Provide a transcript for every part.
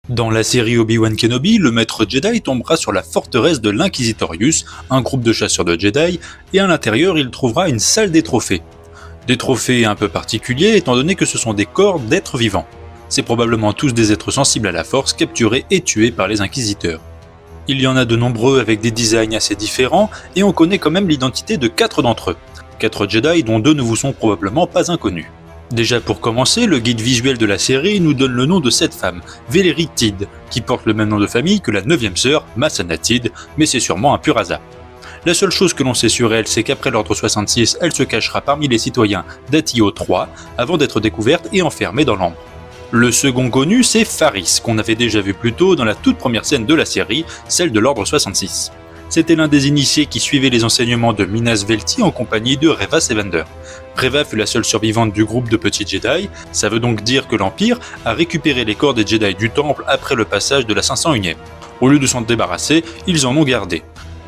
Dans la série Obi-Wan Kenobi, le maître Jedi tombera sur la forteresse de l'Inquisitorius, un groupe de chasseurs de Jedi, et à l'intérieur il trouvera une salle des trophées. Des trophées un peu particuliers étant donné que ce sont des corps d'êtres vivants. C'est probablement tous des êtres sensibles à la force capturés et tués par les Inquisiteurs. Il y en a de nombreux avec des designs assez différents, et on connaît quand même l'identité de 4 d'entre eux. 4 Jedi dont 2 ne vous sont probablement pas inconnus. Déjà pour commencer, le guide visuel de la série nous donne le nom de cette femme, Vélérie Tid, qui porte le même nom de famille que la 9e sœur, Masana Tid, mais c'est sûrement un pur hasard. La seule chose que l'on sait sur elle, c'est qu'après l'ordre 66, elle se cachera parmi les citoyens d'Atio 3, avant d'être découverte et enfermée dans l'ambre. Le second connu, c'est Faris, qu'on avait déjà vu plus tôt dans la toute première scène de la série, celle de l'ordre 66. C'était l'un des initiés qui suivait les enseignements de Minas Velti en compagnie de Reva Sevander. Reva fut la seule survivante du groupe de petits Jedi, ça veut donc dire que l'Empire a récupéré les corps des Jedi du Temple après le passage de la 501e. Au lieu de s'en débarrasser, ils en ont gardé.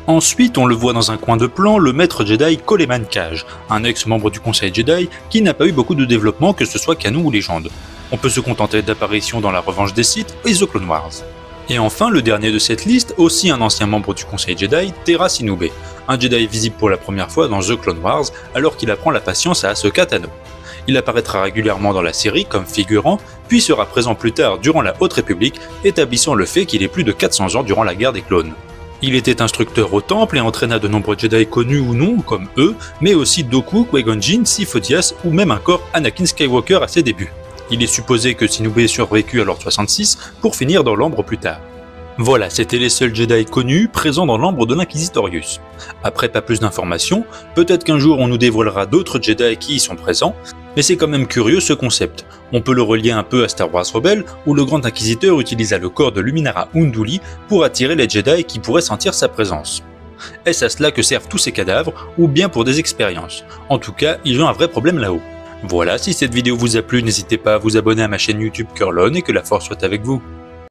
Ensuite, on le voit dans un coin de plan, le maître Jedi Coleman Cage, un ex-membre du Conseil Jedi qui n'a pas eu beaucoup de développement que ce soit canon ou légende. On peut se contenter d'apparitions dans la Revanche des Sith et The Clone Wars. Et enfin, le dernier de cette liste, aussi un ancien membre du Conseil Jedi, Tera Sinube, un Jedi visible pour la première fois dans The Clone Wars alors qu'il apprend la patience à Ahsoka Tano. Il apparaîtra régulièrement dans la série comme figurant, puis sera présent plus tard durant la Haute République, établissant le fait qu'il ait plus de 400 ans durant la guerre des clones. Il était instructeur au Temple et entraîna de nombreux Jedi connus ou non, comme eux, mais aussi Dooku, Qui-Gon Jinn, Sif Odias ou même encore Anakin Skywalker à ses débuts. Il est supposé que Sinube survécut à l'ordre 66 pour finir dans l'ambre plus tard. Voilà, c'était les seuls Jedi connus présents dans l'ambre de l'Inquisitorius. Après pas plus d'informations, peut-être qu'un jour on nous dévoilera d'autres Jedi qui y sont présents, mais c'est quand même curieux ce concept. On peut le relier un peu à Star Wars Rebels, où le Grand Inquisiteur utilisa le corps de Luminara Unduli pour attirer les Jedi qui pourraient sentir sa présence. Est-ce à cela que servent tous ces cadavres, ou bien pour des expériences? En tout cas, ils ont un vrai problème là-haut. Voilà, si cette vidéo vous a plu, n'hésitez pas à vous abonner à ma chaîne YouTube Curlon et que la force soit avec vous.